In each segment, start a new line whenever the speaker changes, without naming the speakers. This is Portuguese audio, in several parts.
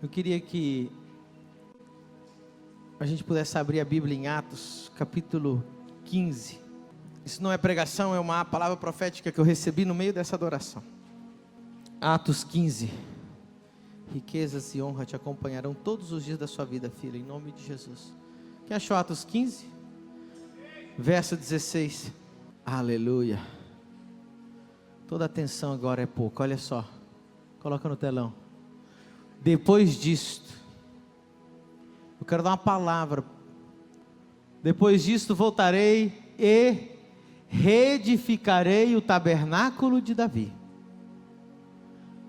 Eu queria que a gente pudesse abrir a Bíblia em Atos, capítulo 15. Isso não é pregação, é uma palavra profética que eu recebi no meio dessa adoração. Atos 15. Riquezas e honra te acompanharão todos os dias da sua vida, filha, em nome de Jesus. Quem achou Atos 15? Verso 16. Aleluia. Toda atenção agora é pouco, olha só. Coloca no telão. Depois disto, eu quero dar uma palavra. Depois disto voltarei e reedificarei o tabernáculo de Davi,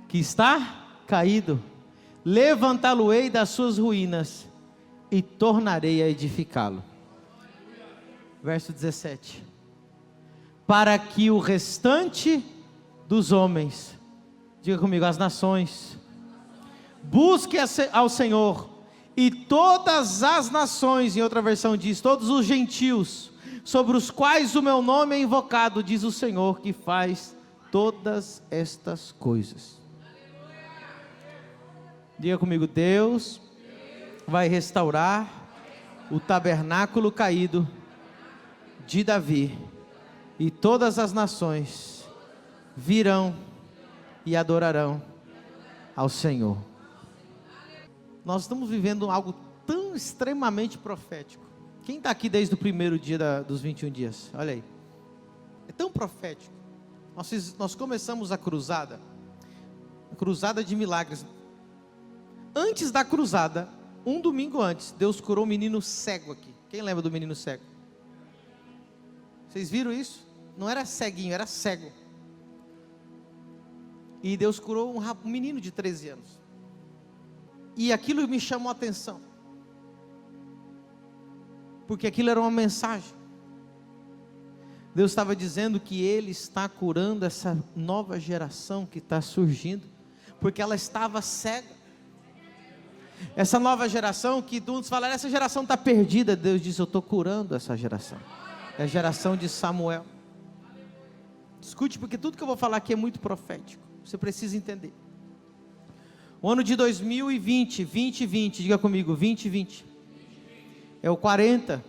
que está caído, levantá-lo-ei das suas ruínas e tornarei a edificá-lo. Verso 17. Para que o restante dos homens, diga comigo, as nações, busque ao Senhor, e todas as nações, em outra versão diz, todos os gentios, sobre os quais o meu nome é invocado, diz o Senhor, que faz todas estas coisas. Diga comigo, Deus vai restaurar o tabernáculo caído de Davi, e todas as nações virão e adorarão ao Senhor. Nós estamos vivendo algo tão extremamente profético. Quem está aqui desde o primeiro dia dos 21 dias? Olha aí. É tão profético. Nós começamos a cruzada de milagres. Antes da cruzada, um domingo antes, Deus curou um menino cego aqui. Quem lembra do menino cego? Vocês viram isso? Não era ceguinho, era cego. E Deus curou um menino de 13 anos. E aquilo me chamou a atenção. Porque aquilo era uma mensagem. Deus estava dizendo que Ele está curando essa nova geração que está surgindo. Porque ela estava cega. Essa nova geração que todos falaram, essa geração está perdida. Deus disse, eu estou curando essa geração. É a geração de Samuel. Escute, porque tudo que eu vou falar aqui é muito profético. Você precisa entender. O ano de 2020, 2020, diga comigo, 2020. É o 40,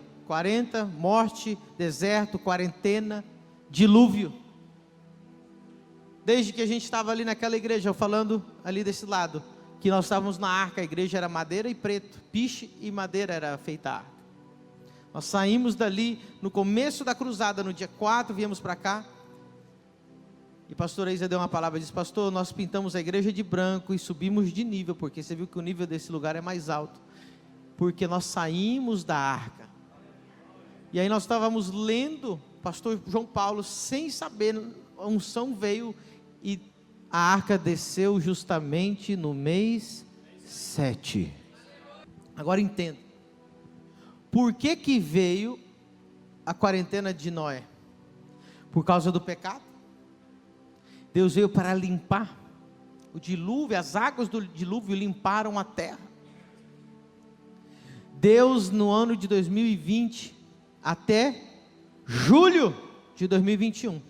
morte, deserto, quarentena, dilúvio. Desde que a gente estava ali naquela igreja, eu falando ali desse lado, que nós estávamos na arca, a igreja era madeira e preto, piche e madeira era feita a arca. Nós saímos dali no começo da cruzada, no dia 4, viemos para cá. E pastor Isa deu uma palavra, disse, pastor, nós pintamos a igreja de branco e subimos de nível, porque você viu que o nível desse lugar é mais alto. Porque nós saímos da arca. E aí nós estávamos lendo, pastor João Paulo, sem saber, a unção veio e a arca desceu justamente no mês 7. Agora entenda. Por que veio a quarentena de Noé? Por causa do pecado? Deus veio para limpar o dilúvio, as águas do dilúvio limparam a terra. Deus no ano de 2020 até julho de 2021.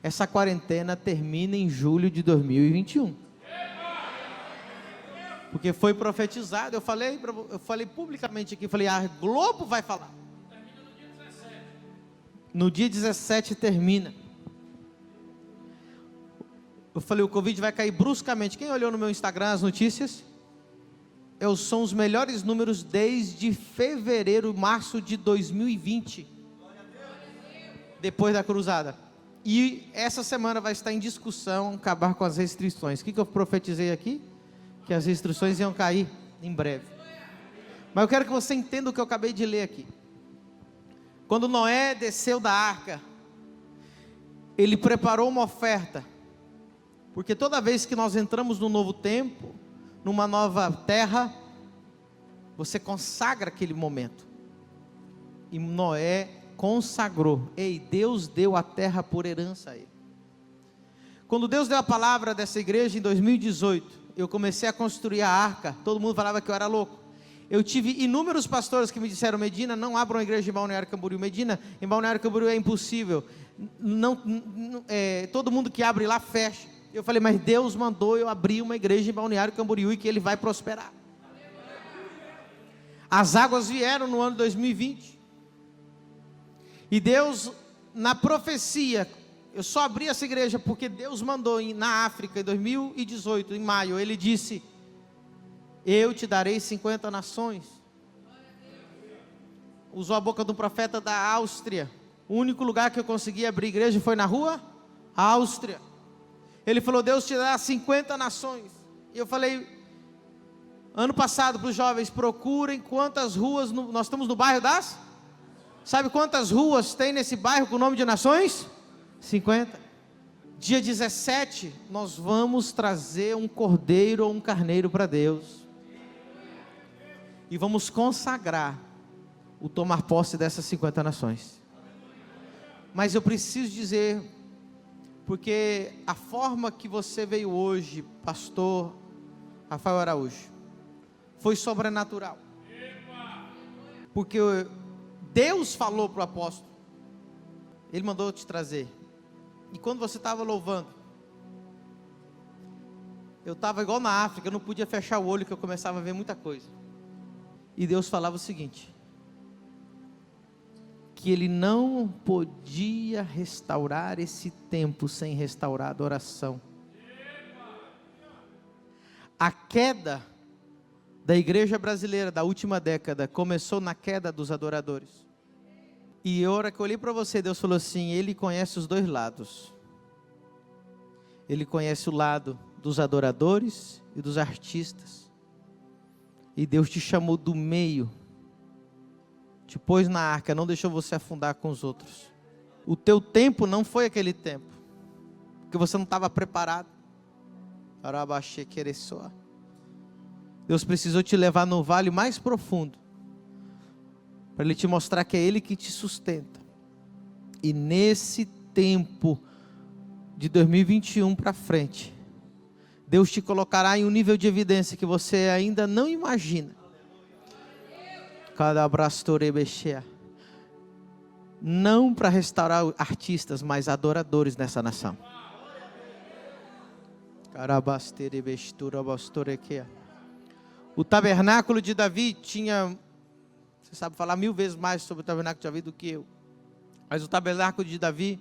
Essa quarentena termina em julho de 2021. Porque foi profetizado, eu falei publicamente aqui, falei, a Globo vai falar. No dia 17 termina. Eu falei, o Covid vai cair bruscamente. Quem olhou no meu Instagram as notícias? São os melhores números desde fevereiro, março de 2020. Depois da cruzada. E essa semana vai estar em discussão acabar com as restrições. O que eu profetizei aqui? Que as restrições iam cair em breve. Mas eu quero que você entenda o que eu acabei de ler aqui. Quando Noé desceu da arca, ele preparou uma oferta. Porque toda vez que nós entramos num novo tempo, numa nova terra, você consagra aquele momento. E Noé consagrou. Deus deu a terra por herança a ele. Quando Deus deu a palavra dessa igreja em 2018, eu comecei a construir a arca. Todo mundo falava que eu era louco. Eu tive inúmeros pastores que me disseram, Medina, não abra uma igreja em Balneário Camboriú. Medina, em Balneário Camboriú é impossível. Todo mundo que abre lá fecha. Eu falei, mas Deus mandou eu abrir uma igreja em Balneário Camboriú e que Ele vai prosperar. As águas vieram no ano 2020. E Deus, na profecia, eu só abri essa igreja porque Deus mandou na África, em 2018, em maio, Ele disse: eu te darei 50 nações. Usou a boca do profeta da Áustria. O único lugar que eu consegui abrir igreja foi na rua Áustria. Ele falou: Deus te dará 50 nações. E eu falei, ano passado, para os jovens: procurem quantas ruas, nós estamos no bairro das... Sabe quantas ruas tem nesse bairro com o nome de nações? 50. Dia 17, nós vamos trazer um cordeiro ou um carneiro para Deus. E vamos consagrar o tomar posse dessas 50 nações. Mas eu preciso dizer, porque a forma que você veio hoje, pastor Rafael Araújo, foi sobrenatural. Porque Deus falou para o apóstolo, Ele mandou te trazer. E quando você estava louvando, eu estava igual na África, eu não podia fechar o olho, que eu começava a ver muita coisa. E Deus falava o seguinte: que Ele não podia restaurar esse tempo sem restaurar a adoração. A queda da igreja brasileira da última década começou na queda dos adoradores. E a hora que eu olhei para você, Deus falou assim: Ele conhece os dois lados. Ele conhece o lado dos adoradores e dos artistas. E Deus te chamou do meio, te pôs na arca, não deixou você afundar com os outros. O teu tempo não foi aquele tempo, porque você não estava preparado. Deus precisou te levar no vale mais profundo, para Ele te mostrar que é Ele que te sustenta. E nesse tempo de 2021 para frente, Deus te colocará em um nível de evidência que você ainda não imagina. Cada abraço, não para restaurar artistas, mas adoradores nessa nação. O tabernáculo de Davi tinha, você sabe falar 1000 vezes mais sobre o tabernáculo de Davi do que eu, mas o tabernáculo de Davi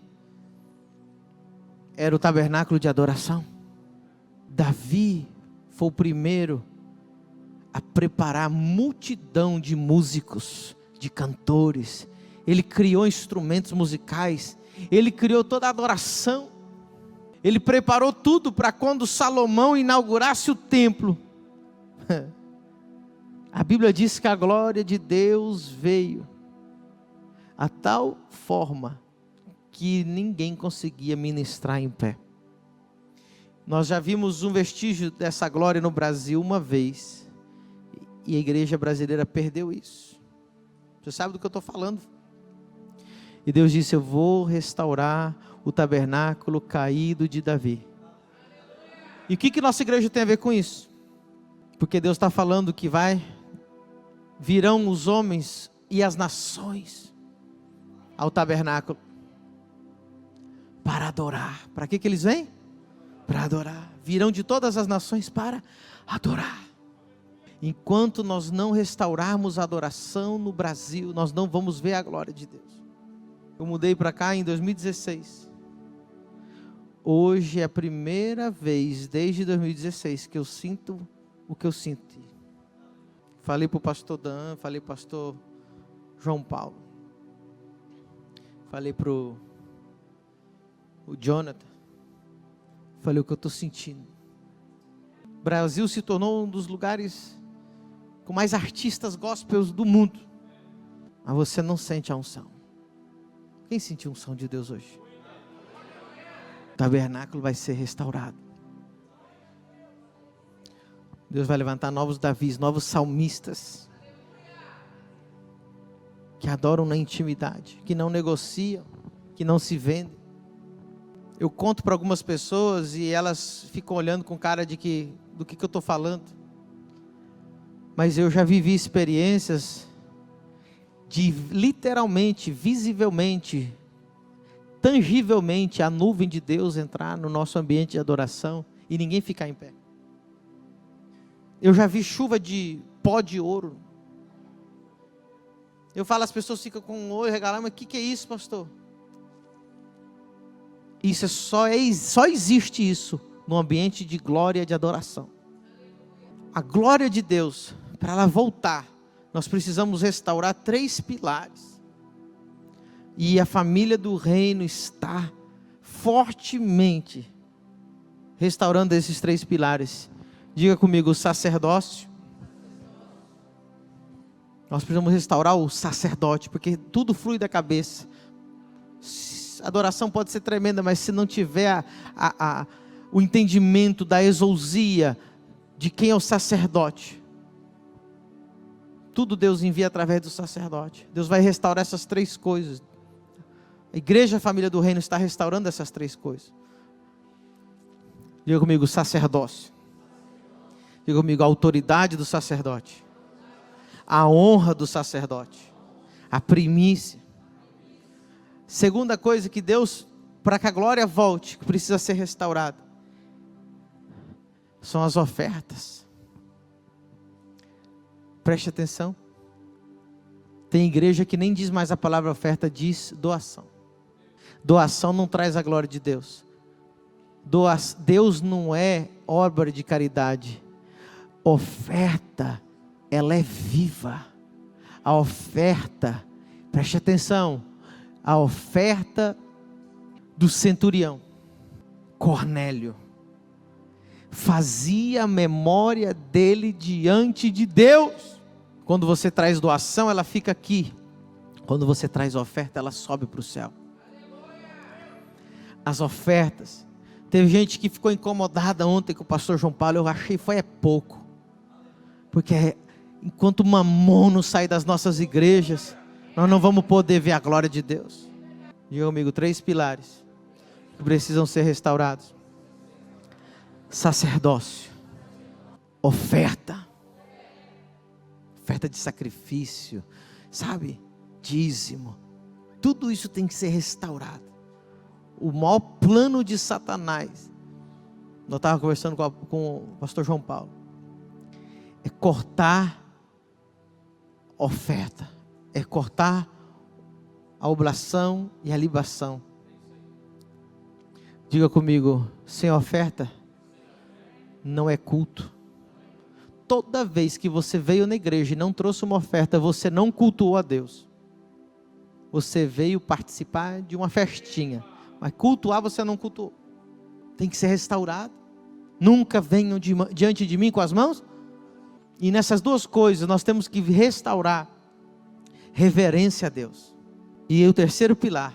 era o tabernáculo de adoração. Davi foi o primeiro a preparar multidão de músicos, de cantores. Ele criou instrumentos musicais, ele criou toda a adoração. Ele preparou tudo para quando Salomão inaugurasse o templo. A Bíblia diz que a glória de Deus veio a tal forma que ninguém conseguia ministrar em pé. Nós já vimos um vestígio dessa glória no Brasil uma vez, e a igreja brasileira perdeu isso. Você sabe do que eu estou falando? E Deus disse: eu vou restaurar o tabernáculo caído de Davi. E o que nossa igreja tem a ver com isso? Porque Deus está falando que virão os homens e as nações ao tabernáculo para adorar. Para que eles vêm? Para adorar. Virão de todas as nações para adorar. Enquanto nós não restaurarmos a adoração no Brasil, nós não vamos ver a glória de Deus. Eu mudei para cá em 2016. Hoje é a primeira vez desde 2016 que eu sinto o que eu senti. Falei para o pastor Dan, falei para o pastor João Paulo, falei para o Jonathan, falei o que eu estou sentindo. O Brasil se tornou um dos lugares com mais artistas gospels do mundo, mas você não sente a unção. Quem sentiu a unção de Deus hoje? O tabernáculo vai ser restaurado. Deus vai levantar novos Davis, novos salmistas, que adoram na intimidade, que não negociam, que não se vendem. Eu conto para algumas pessoas e elas ficam olhando com cara do que eu estou falando. Mas eu já vivi experiências de literalmente, visivelmente, tangivelmente, a nuvem de Deus entrar no nosso ambiente de adoração e ninguém ficar em pé. Eu já vi chuva de pó de ouro Eu falo, as pessoas ficam com o olho regalado, mas o que é isso, pastor? Isso só existe isso no ambiente de glória e de adoração. A glória de Deus, para ela voltar, nós precisamos restaurar 3 pilares. E a família do reino está fortemente restaurando esses 3 pilares. Diga comigo, o sacerdócio. Nós precisamos restaurar o sacerdote, porque tudo flui da cabeça. A adoração pode ser tremenda, mas se não tiver o entendimento da exousia de quem é o sacerdote, tudo Deus envia através do sacerdote. Deus vai restaurar essas 3 coisas. A igreja, a família do reino está restaurando essas 3 coisas. Diga comigo, sacerdócio. Diga comigo, a autoridade do sacerdote. A honra do sacerdote. A primícia. Segunda coisa que Deus, para que a glória volte, que precisa ser restaurada, são as ofertas. Preste atenção. Tem igreja que nem diz mais a palavra oferta, diz doação. Doação não traz a glória de Deus. Deus não é obra de caridade. Oferta, ela é viva. A oferta, preste atenção, a oferta do centurião, Cornélio, fazia a memória dele diante de Deus. Quando você traz doação, ela fica aqui. Quando você traz oferta, ela sobe para o céu. As ofertas. Teve gente que ficou incomodada ontem com o pastor João Paulo. Eu achei foi pouco. Porque enquanto o mamon não sair das nossas igrejas, nós não vamos poder ver a glória de Deus. Diga comigo, 3 pilares que precisam ser restaurados: sacerdócio, oferta de sacrifício, sabe? Dízimo. Tudo isso tem que ser restaurado. O maior plano de Satanás, eu estava conversando com o pastor João Paulo, é cortar oferta, é cortar a oblação e a libação. Diga comigo, sem oferta não é culto. Toda vez que você veio na igreja e não trouxe uma oferta, você não cultuou a Deus. Você veio participar de uma festinha, mas cultuar você não cultuou. Tem que ser restaurado. Nunca venham diante de mim com as mãos. E nessas 2 coisas nós temos que restaurar reverência a Deus. E o 3º pilar,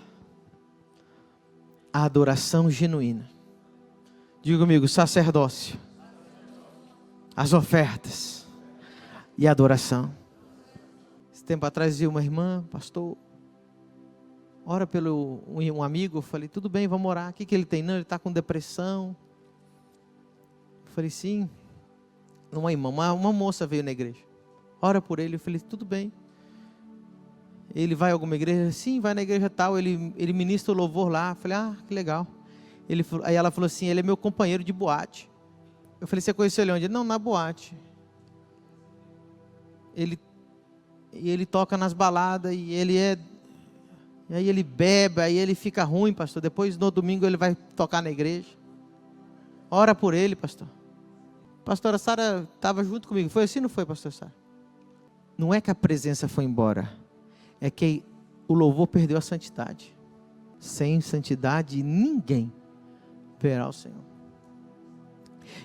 a adoração genuína. Diga comigo, sacerdócio, as ofertas e a adoração. Esse tempo atrás dizia uma irmã, pastor, ora pelo um amigo. Eu falei, tudo bem, vamos orar. O que ele tem? Não, ele está com depressão. Eu falei, sim. Uma irmã, uma moça veio na igreja. Ora por ele. Eu falei, tudo bem. Ele vai a alguma igreja? Sim, vai na igreja tal. Ele ministra o louvor lá. Eu falei, que legal. Aí ela falou assim, ele é meu companheiro de boate. Eu falei, você conheceu ele onde? Não, na boate. Ele toca nas baladas e aí ele bebe, aí ele fica ruim, pastor. Depois no domingo ele vai tocar na igreja. Ora por ele, pastor. Pastora Sara estava junto comigo. Foi assim ou não foi, pastor Sara? Não é que a presença foi embora. É que o louvor perdeu a santidade. Sem santidade ninguém verá o Senhor.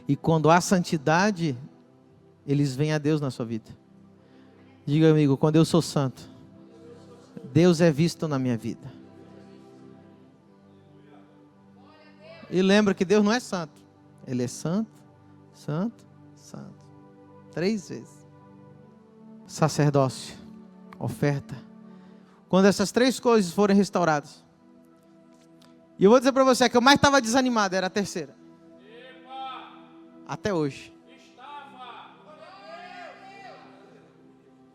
E quando há santidade, eles veem a Deus na sua vida. Diga amigo, quando eu sou santo, Deus é visto na minha vida. E lembra que Deus não é santo. Ele é santo, santo, santo. 3 vezes. Sacerdócio, oferta. Quando essas 3 coisas forem restauradas. E eu vou dizer para você, a que eu mais estava desanimado era a 3ª. Até hoje.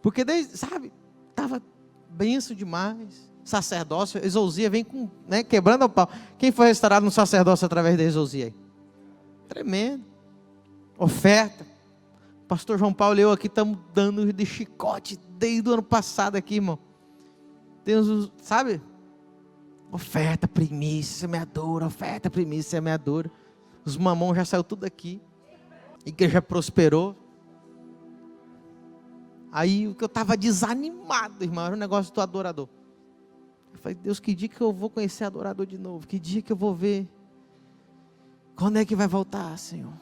Porque, estava benção demais. Sacerdócio, exousia vem com, quebrando o pau. Quem foi restaurado no sacerdócio através da exousia aí? Tremendo. Oferta. Pastor João Paulo e eu aqui estamos dando de chicote desde o ano passado aqui, irmão. Tem uns, sabe? Oferta, primícia, semeadora, oferta, primícia, semeadora. Os mamão já saiu tudo daqui. A igreja prosperou. Aí o que eu estava desanimado, irmão, era um negócio do adorador. Eu falei, Deus, que dia que eu vou conhecer adorador de novo? Que dia que eu vou ver? Quando é que vai voltar, Senhor?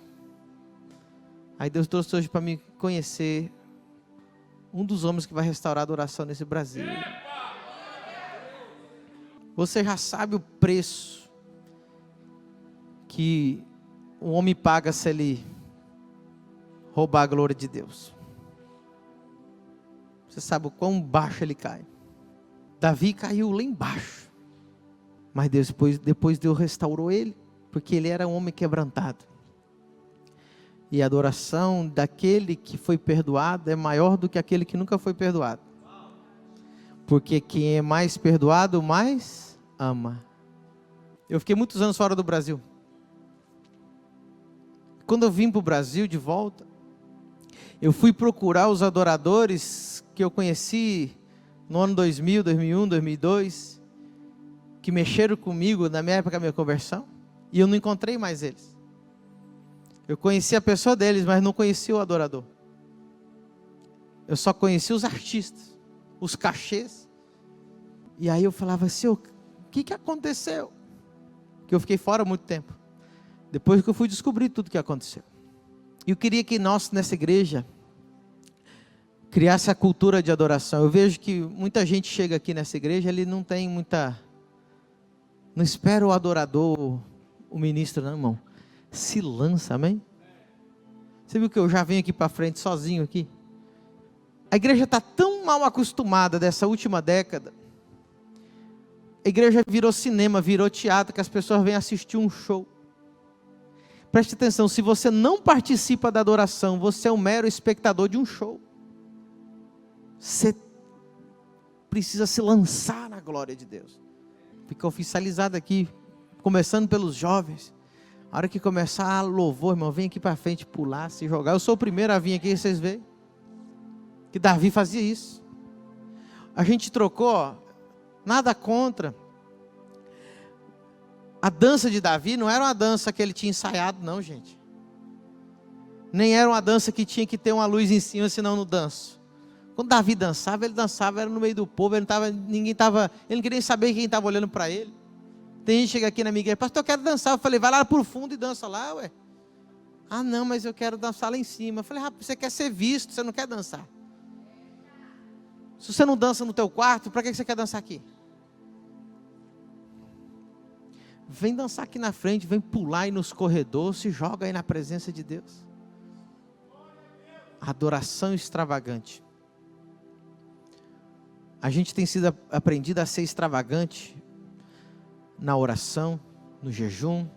Aí Deus trouxe hoje para me conhecer um dos homens que vai restaurar a adoração nesse Brasil. Você já sabe o preço que o homem paga se ele roubar a glória de Deus. Você sabe o quão baixo ele cai. Davi caiu lá embaixo. Mas depois Deus restaurou ele, porque ele era um homem quebrantado. E a adoração daquele que foi perdoado é maior do que aquele que nunca foi perdoado. Porque quem é mais perdoado, mais ama. Eu fiquei muitos anos fora do Brasil. Quando eu vim para o Brasil de volta, eu fui procurar os adoradores que eu conheci no ano 2000, 2001, 2002, que mexeram comigo na minha época da minha conversão, e eu não encontrei mais eles. Eu conheci a pessoa deles, mas não conheci o adorador. Eu só conheci os artistas, os cachês. E aí eu falava assim, o que aconteceu? Porque eu fiquei fora há muito tempo. Depois que eu fui descobrir tudo o que aconteceu. Eu queria que nós, nessa igreja, criasse a cultura de adoração. Eu vejo que muita gente chega aqui nessa igreja, ele não tem muita... Não espera o adorador, o ministro, não, irmão. Se lança, amém? Você viu que eu já venho aqui para frente sozinho aqui? A igreja está tão mal acostumada dessa última década. A igreja virou cinema, virou teatro, que as pessoas vêm assistir um show. Preste atenção, se você não participa da adoração, você é um mero espectador de um show. Você precisa se lançar na glória de Deus. Fica oficializado aqui, começando pelos jovens. A hora que começar a louvor, irmão, vem aqui para frente, pular, se jogar. Eu sou o primeiro a vir aqui, vocês veem. Que Davi fazia isso. A gente trocou, ó, nada contra. A dança de Davi não era uma dança que ele tinha ensaiado, não, gente. Nem era uma dança que tinha que ter uma luz em cima, senão não danço. Quando Davi dançava, ele dançava, era no meio do povo, ele não queria nem saber quem estava olhando para ele. Tem gente que chega aqui na minha igreja, pastor, eu quero dançar. Eu falei, vai lá pro fundo e dança lá, ué. Ah, não, mas eu quero dançar lá em cima. Eu falei, rapaz, você quer ser visto, você não quer dançar. Se você não dança no teu quarto, para que você quer dançar aqui? Vem dançar aqui na frente, vem pular aí nos corredores, se joga aí na presença de Deus. Adoração extravagante. A gente tem sido aprendido a ser extravagante na oração, no jejum,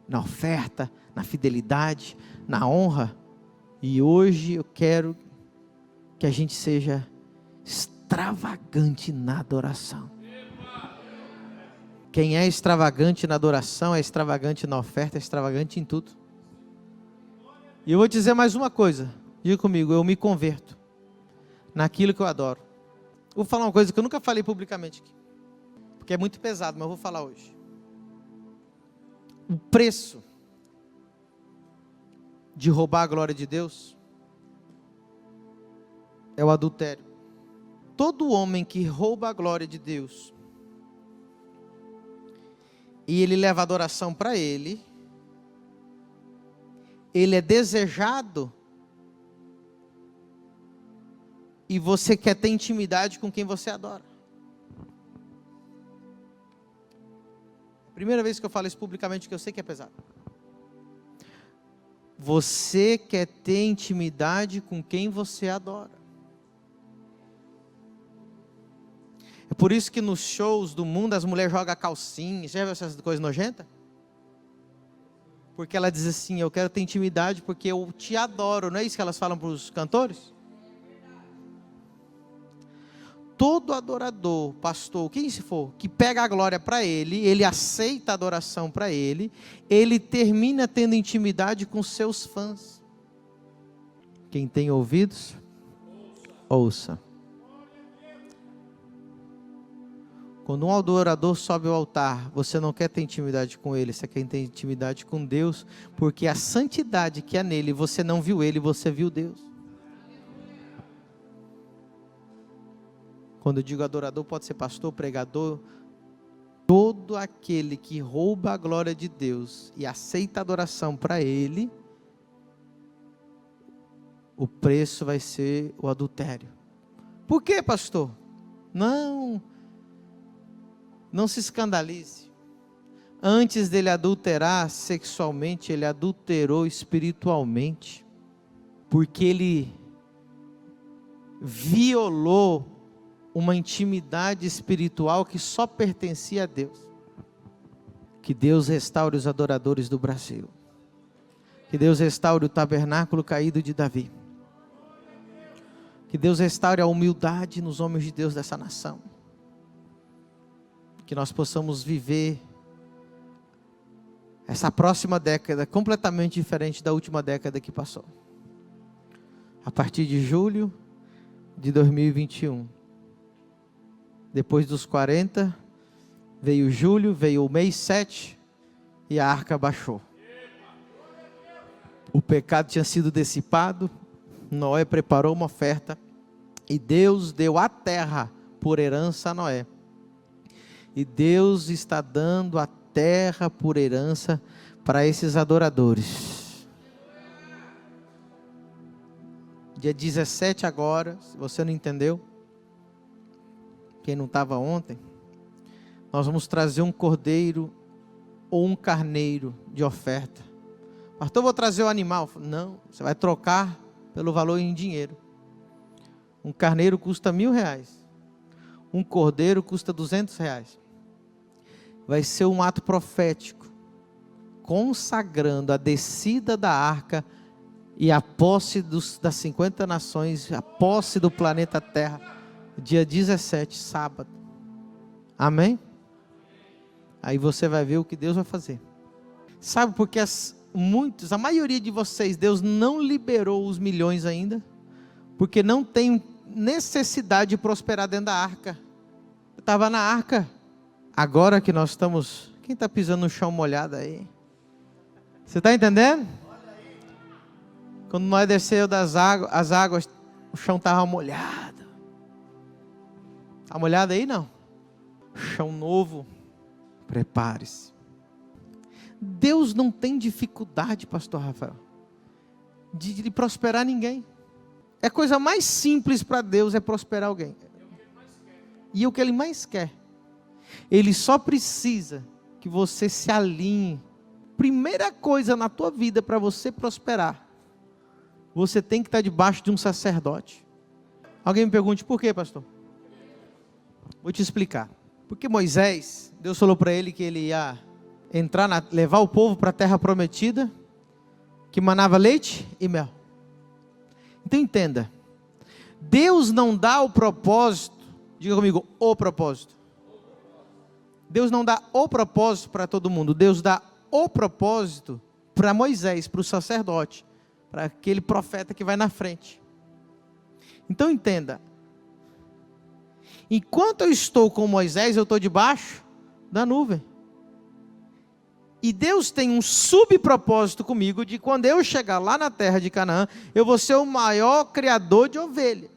na oferta, na fidelidade, na honra. E hoje eu quero que a gente seja extravagante na adoração. Quem é extravagante na adoração, é extravagante na oferta, é extravagante em tudo. E eu vou dizer mais uma coisa, diga comigo, eu me converto naquilo que eu adoro. Vou falar uma coisa que eu nunca falei publicamente aqui, porque é muito pesado, mas eu vou falar hoje. O preço de roubar a glória de Deus é o adultério. Todo homem que rouba a glória de Deus e ele leva a adoração para ele é desejado e você quer ter intimidade com quem você adora. Primeira vez que eu falo isso publicamente, que eu sei que é pesado. Você quer ter intimidade com quem você adora. É por isso que nos shows do mundo as mulheres jogam calcinha. Você já viu essas coisas nojentas? Porque ela diz assim, eu quero ter intimidade porque eu te adoro. Não é isso que elas falam para os cantores? Todo adorador, pastor, quem se for, que pega a glória para ele aceita a adoração para ele termina tendo intimidade com seus fãs. Quem tem ouvidos, ouça. Quando um adorador sobe ao altar, você não quer ter intimidade com ele, você quer ter intimidade com Deus, porque a santidade que há nele, você não viu ele, você viu Deus. Quando eu digo adorador, pode ser pastor, pregador, todo aquele que rouba a glória de Deus e aceita a adoração para ele, o preço vai ser o adultério. Por quê, pastor? Não se escandalize. Antes dele adulterar sexualmente, ele adulterou espiritualmente. Porque ele violou uma intimidade espiritual que só pertencia a Deus. Que Deus restaure os adoradores do Brasil. Que Deus restaure o tabernáculo caído de Davi. Que Deus restaure a humildade nos homens de Deus dessa nação. Que nós possamos viver essa próxima década completamente diferente da última década que passou. A partir de julho de 2021. Depois dos 40, veio julho, veio o mês 7 e a arca baixou. O pecado tinha sido dissipado, Noé preparou uma oferta e Deus deu a terra por herança a Noé. E Deus está dando a terra por herança para esses adoradores. Dia 17 agora, se você não entendeu, quem não estava ontem, nós vamos trazer um cordeiro ou um carneiro de oferta. Pastor, eu vou trazer o animal. Não, você vai trocar pelo valor em dinheiro. Um carneiro custa R$1.000. Um cordeiro custa R$200. Vai ser um ato profético, consagrando a descida da arca e a posse das 50 nações, a posse do planeta Terra, dia 17, sábado. Amém? Aí você vai ver o que Deus vai fazer. Sabe por que a maioria de vocês, Deus não liberou os milhões ainda? Porque não tem necessidade de prosperar dentro da arca. Eu estava na arca. Agora que nós estamos... Quem está pisando no chão molhado aí? Você está entendendo? Quando nós desceu as águas, o chão estava molhado. Está molhado aí? Não. Chão novo. Prepare-se. Deus não tem dificuldade, pastor Rafael, de prosperar ninguém. A coisa mais simples para Deus é prosperar alguém. E é o que Ele mais quer. Ele só precisa que você se alinhe. Primeira coisa na tua vida para você prosperar, você tem que estar debaixo de um sacerdote. Alguém me pergunte, por quê, pastor? Vou te explicar. Porque Moisés, Deus falou para ele que ele ia levar o povo para a terra prometida, que manava leite e mel. Então entenda, Deus não dá o propósito, diga comigo, o propósito. Deus não dá o propósito para todo mundo, Deus dá o propósito para Moisés, para o sacerdote, para aquele profeta que vai na frente. Então entenda, enquanto eu estou com Moisés, eu estou debaixo da nuvem. E Deus tem um subpropósito comigo, de quando eu chegar lá na terra de Canaã, eu vou ser o maior criador de ovelha.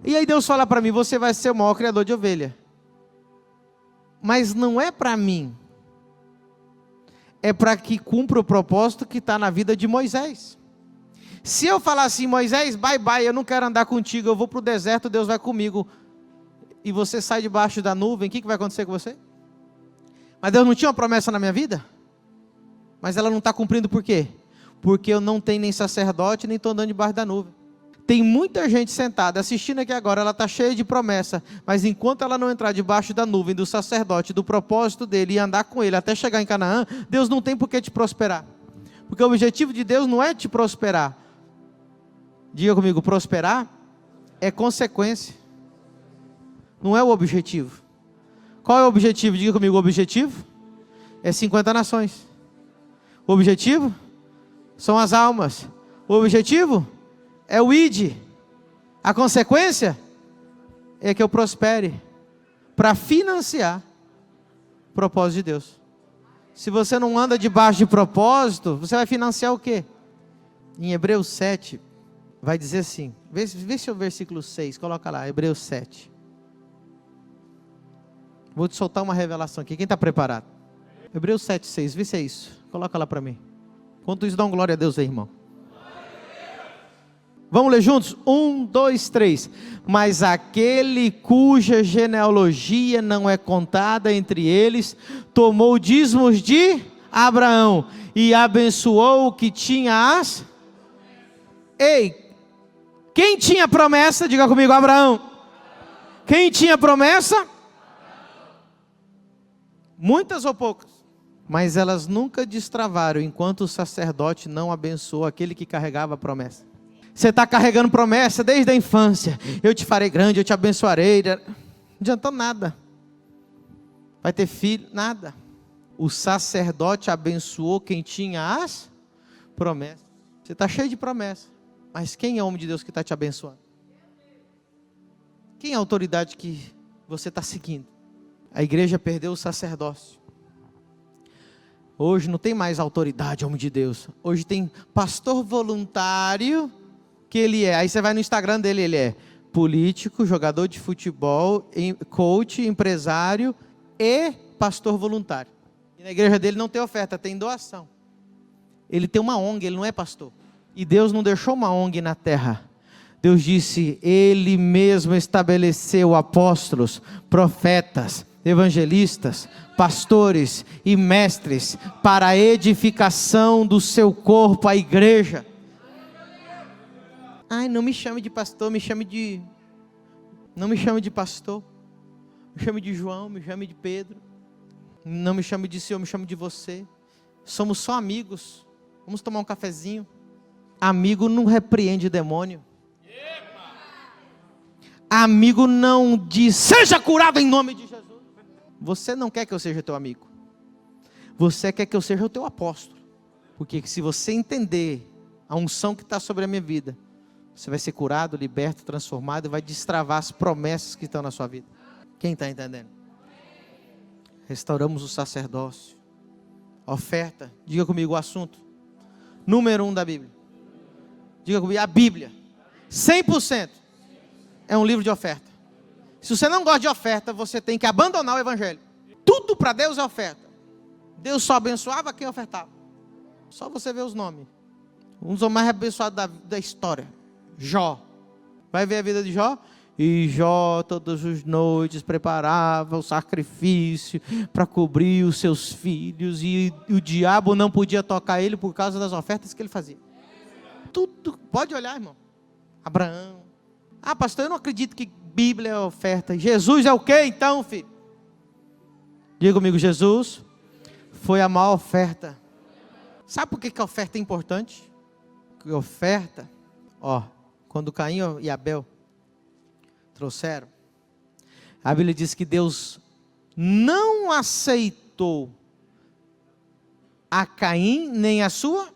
E aí Deus fala para mim, você vai ser o maior criador de ovelha. Mas não é para mim. É para que cumpra o propósito que está na vida de Moisés. Se eu falar assim, Moisés, bye bye, eu não quero andar contigo, eu vou para o deserto, Deus vai comigo. E você sai debaixo da nuvem, o que vai acontecer com você? Mas Deus não tinha uma promessa na minha vida? Mas ela não está cumprindo por quê? Porque eu não tenho nem sacerdote, nem estou andando debaixo da nuvem. Tem muita gente sentada, assistindo aqui agora, ela está cheia de promessa, mas enquanto ela não entrar debaixo da nuvem, do sacerdote, do propósito dele, e andar com ele até chegar em Canaã, Deus não tem por que te prosperar. Porque o objetivo de Deus não é te prosperar. Diga comigo, prosperar é consequência. Não é o objetivo. Qual é o objetivo? Diga comigo, o objetivo é 50 nações. O objetivo são as almas. O objetivo é o ID. A consequência é que eu prospere. para financiar o propósito de Deus. Se você não anda debaixo de propósito, você vai financiar o quê? Em Hebreus 7, vai dizer assim, vê se é o versículo 6, coloca lá, Hebreus 7. Vou te soltar uma revelação aqui, quem está preparado? Hebreus 7, 6, vê se é isso, coloca lá para mim. Enquanto isso, dá uma glória a Deus aí, irmão. Vamos ler juntos? 1, 2, 3. Mas aquele cuja genealogia não é contada entre eles, tomou dízimos de Abraão e abençoou o que tinha as... Ei, quem tinha promessa? Diga comigo, Abraão. Quem tinha promessa? Muitas ou poucas? Mas elas nunca destravaram enquanto o sacerdote não abençoou aquele que carregava a promessa. Você está carregando promessa desde a infância. Eu te farei grande, eu te abençoarei. Não adiantou nada. Vai ter filho, nada. O sacerdote abençoou quem tinha as promessas. Você está cheio de promessas. Mas quem é o homem de Deus que está te abençoando? Quem é a autoridade que você está seguindo? A igreja perdeu o sacerdócio. Hoje não tem mais autoridade, homem de Deus. Hoje tem pastor voluntário, que ele é. Aí você vai no Instagram dele, ele é político, jogador de futebol, coach, empresário e pastor voluntário. E na igreja dele não tem oferta, tem doação. Ele tem uma ONG, ele não é pastor. E Deus não deixou uma ONG na terra. Deus disse, Ele mesmo estabeleceu apóstolos, profetas, evangelistas, pastores e mestres para a edificação do seu corpo, a igreja. Ai, não me chame de pastor, não me chame de pastor, me chame de João, me chame de Pedro, não me chame de Senhor, me chame de você. Somos só amigos, vamos tomar um cafezinho. Amigo não repreende demônio. Amigo não diz, seja curado em nome de Jesus. Você não quer que eu seja teu amigo. Você quer que eu seja o teu apóstolo. Porque se você entender a unção que está sobre a minha vida, você vai ser curado, liberto, transformado e vai destravar as promessas que estão na sua vida. Quem está entendendo? Restauramos o sacerdócio. Oferta. Diga comigo o assunto. Número 1 da Bíblia. Diga comigo, a Bíblia. 100% é um livro de oferta. Se você não gosta de oferta, você tem que abandonar o evangelho. Tudo para Deus é oferta. Deus só abençoava quem ofertava. Só você ver os nomes. Um dos homens mais abençoados da história. Jó. Vai ver a vida de Jó? E Jó todas as noites preparava o sacrifício para cobrir os seus filhos. E o diabo não podia tocar ele por causa das ofertas que ele fazia. Tudo, pode olhar, irmão. Abraão. Ah, pastor, eu não acredito que Bíblia é oferta. Jesus é o quê então, filho? Diga comigo, Jesus foi a maior oferta. Sabe por que a oferta é importante? Porque oferta, quando Caim e Abel trouxeram, a Bíblia diz que Deus não aceitou a Caim nem a sua,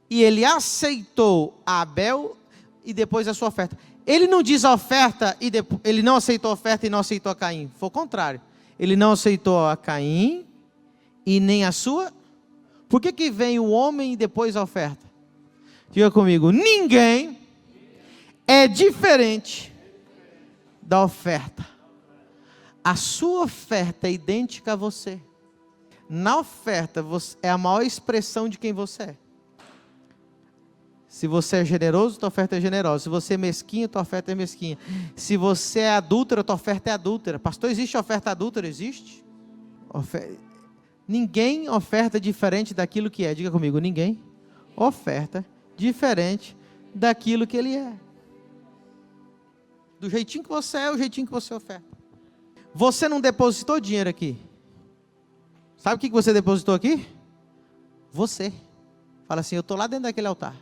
e ele aceitou a Abel e depois a sua oferta. Ele não diz a oferta e depois, ele não aceitou a oferta e não aceitou a Caim. Foi o contrário. Ele não aceitou a Caim e nem a sua. Por que vem o homem e depois a oferta? Diga comigo, ninguém é diferente da oferta. A sua oferta é idêntica a você. Na oferta é a maior expressão de quem você é. Se você é generoso, tua oferta é generosa. Se você é mesquinho, tua oferta é mesquinha. Se você é adúltero, tua oferta é adúltera. Pastor, existe oferta adúltera? Existe. Ninguém oferta diferente daquilo que é. Diga comigo, ninguém oferta diferente daquilo que ele é. Do jeitinho que você é, o jeitinho que você oferta. Você não depositou dinheiro aqui. Sabe o que você depositou aqui? Você. Fala assim, eu estou lá dentro daquele altar.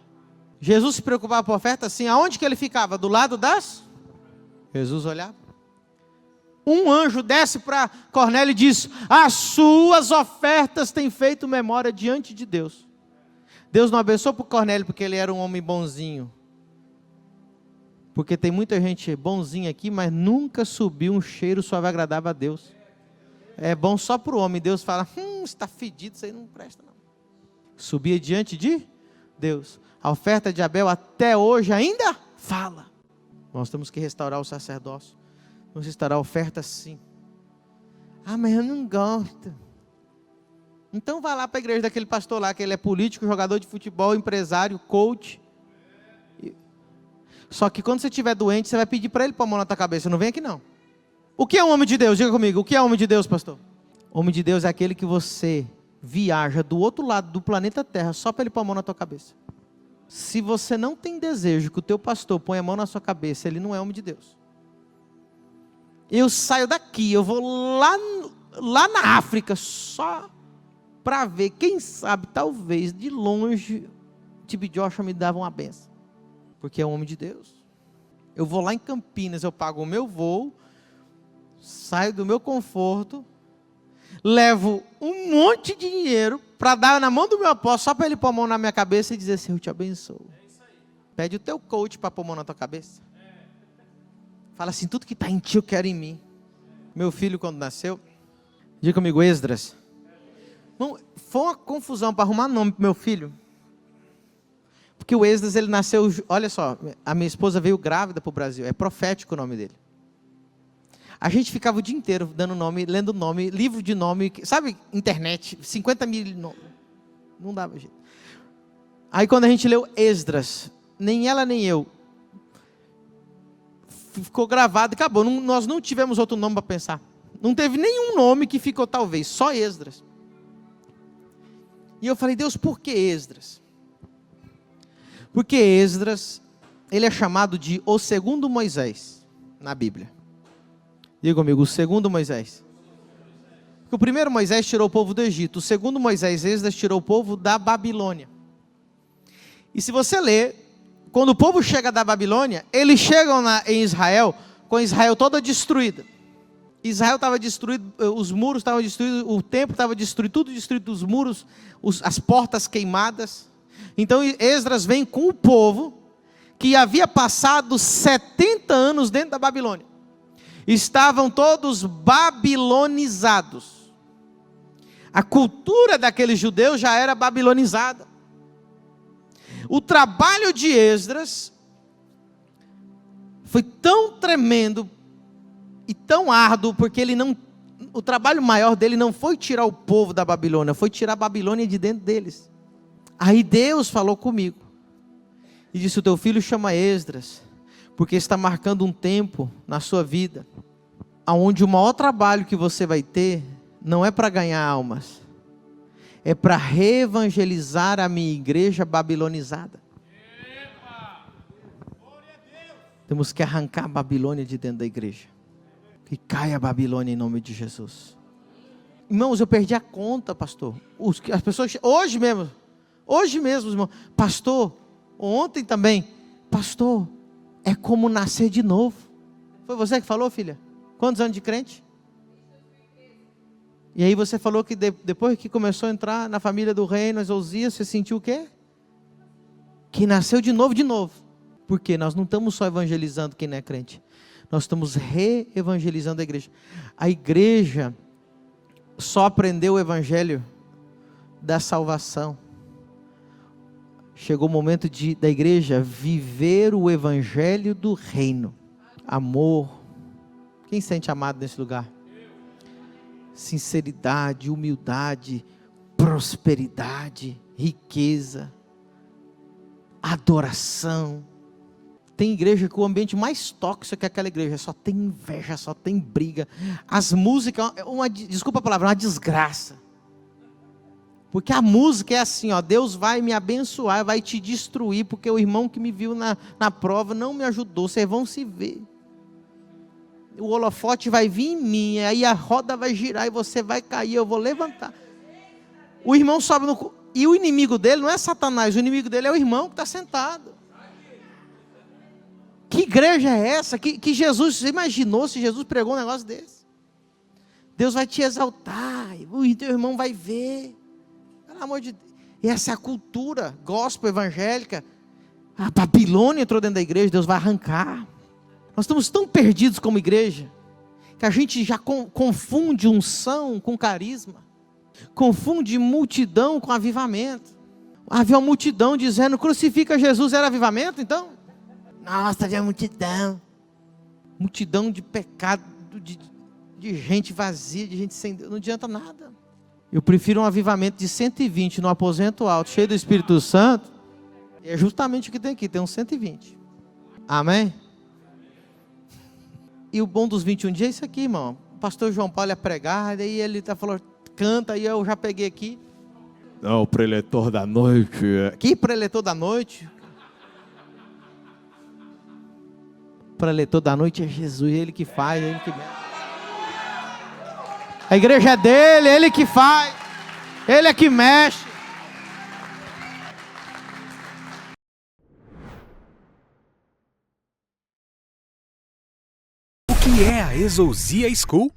Jesus se preocupava com a oferta assim, aonde que ele ficava? Do lado das? Jesus olhava. Um anjo desce para Cornélio e diz, as suas ofertas têm feito memória diante de Deus. Deus não abençoou para Cornélio porque ele era um homem bonzinho. Porque tem muita gente bonzinha aqui, mas nunca subiu um cheiro suave e agradável a Deus. É bom só para o homem. Deus fala, está fedido, isso aí não presta não. Subia diante de Deus. A oferta de Abel até hoje ainda fala. Nós temos que restaurar o sacerdócio. Vamos restaurar a oferta sim. Mas eu não gosto. Então vai lá para a igreja daquele pastor lá, que ele é político, jogador de futebol, empresário, coach. Só que quando você estiver doente, você vai pedir para ele pôr a mão na tua cabeça. Não vem aqui não. O que é um homem de Deus? Diga comigo, o que é um homem de Deus, pastor? Homem de Deus é aquele que você viaja do outro lado do planeta Terra só para ele pôr a mão na tua cabeça. Se você não tem desejo que o teu pastor ponha a mão na sua cabeça, ele não é homem de Deus. Eu saio daqui, eu vou lá na África só para ver, quem sabe, talvez de longe, T.B. Joshua me dava uma benção, porque é um homem de Deus. Eu vou lá em Campinas, eu pago o meu voo, saio do meu conforto, levo um monte de dinheiro para dar na mão do meu apóstolo, só para ele pôr a mão na minha cabeça e dizer assim, eu te abençoo. Pede o teu coach para pôr a mão na tua cabeça. Fala assim, tudo que está em ti eu quero em mim. Meu filho quando nasceu, diga comigo, Esdras. Bom, foi uma confusão para arrumar nome para meu filho. Porque o Esdras, ele nasceu, olha só, a minha esposa veio grávida para o Brasil, é profético o nome dele. A gente ficava o dia inteiro dando nome, lendo nome, livro de nome, sabe, internet, 50 mil nomes. Não dava jeito. Aí quando a gente leu Esdras, nem ela nem eu, ficou gravado e acabou. Nós não tivemos outro nome para pensar. Não teve nenhum nome que ficou talvez, só Esdras. E eu falei, Deus, por que Esdras? Porque Esdras, ele é chamado de o segundo Moisés, na Bíblia. Diga comigo, o segundo Moisés. Porque o primeiro Moisés tirou o povo do Egito, o segundo Moisés, Esdras, tirou o povo da Babilônia. E se você ler, quando o povo chega da Babilônia, eles chegam em Israel, com Israel toda destruída. Israel estava destruído, os muros estavam destruídos, o templo estava destruído, tudo destruído, os muros, as portas queimadas. Então Esdras vem com o povo, que havia passado 70 anos dentro da Babilônia. Estavam todos babilonizados. A cultura daqueles judeus já era babilonizada. O trabalho de Esdras foi tão tremendo e tão árduo, porque o trabalho maior dele não foi tirar o povo da Babilônia, foi tirar a Babilônia de dentro deles. Aí Deus falou comigo e disse, o teu filho chama Esdras, porque está marcando um tempo na sua vida, onde o maior trabalho que você vai ter, não é para ganhar almas, é para reevangelizar a minha igreja babilonizada. Temos que arrancar a Babilônia de dentro da igreja. Que caia a Babilônia em nome de Jesus. Irmãos, eu perdi a conta, pastor. As pessoas, hoje mesmo, irmão, pastor, ontem também, pastor, é como nascer de novo. Foi você que falou, filha? Quantos anos de crente? E aí você falou que depois que começou a entrar na família do reino, as Osias, você sentiu o quê? Que nasceu de novo. Por quê? Nós não estamos só evangelizando quem não é crente. Nós estamos re-evangelizando a igreja. A igreja só aprendeu o evangelho da salvação. Chegou o momento da igreja viver o evangelho do reino. Amor. Quem se sente amado nesse lugar? Sinceridade, humildade, prosperidade, riqueza, adoração. Tem igreja que o ambiente mais tóxico é aquela igreja, só tem inveja, só tem briga. As músicas, desculpa a palavra, uma desgraça. Porque a música é assim, ó, Deus vai me abençoar, vai te destruir, porque o irmão que me viu na prova não me ajudou, vocês vão se ver. O holofote vai vir em mim, aí a roda vai girar e você vai cair, eu vou levantar. O irmão sobe e o inimigo dele não é Satanás, o inimigo dele é o irmão que está sentado. Que igreja é essa? Que Jesus, você imaginou se Jesus pregou um negócio desse? Deus vai te exaltar, o teu irmão vai ver. Pelo amor de Deus. E essa é a cultura gospel evangélica. A Babilônia entrou dentro da igreja, Deus vai arrancar. Nós estamos tão perdidos como igreja, que a gente já confunde unção com carisma, confunde multidão com avivamento. Havia uma multidão dizendo, crucifica Jesus, era avivamento então? Nossa, havia multidão. Multidão de pecado, de gente vazia, de gente sem Deus, não adianta nada. Eu prefiro um avivamento de 120 no aposento alto, cheio do Espírito Santo. É justamente o que tem aqui, tem uns 120. Amém? E o bom dos 21 dias é isso aqui, irmão. O pastor João Paulo ia pregar, daí ele falou, canta, aí eu já peguei aqui.
Não, o preletor da noite.
Que preletor da noite? O preletor da noite é Jesus, ele que faz, ele que mexe. A igreja é dele, ele que faz, ele é que mexe.
O que é a Exousia School?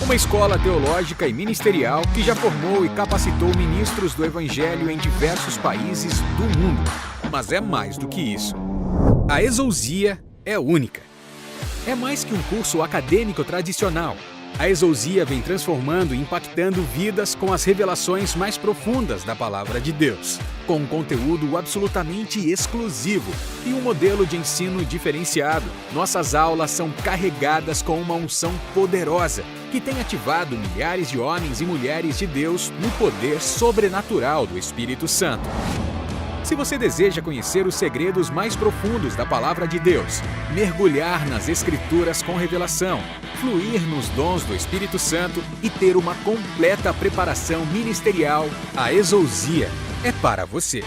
Uma escola teológica e ministerial que já formou e capacitou ministros do Evangelho em diversos países do mundo. Mas é mais do que isso. A Exousia é única. É mais que um curso acadêmico tradicional. A Exousia vem transformando e impactando vidas com as revelações mais profundas da Palavra de Deus, com um conteúdo absolutamente exclusivo e um modelo de ensino diferenciado. Nossas aulas são carregadas com uma unção poderosa, que tem ativado milhares de homens e mulheres de Deus no poder sobrenatural do Espírito Santo. Se você deseja conhecer os segredos mais profundos da Palavra de Deus, mergulhar nas Escrituras com revelação, fluir nos dons do Espírito Santo e ter uma completa preparação ministerial, a Exousia é para você.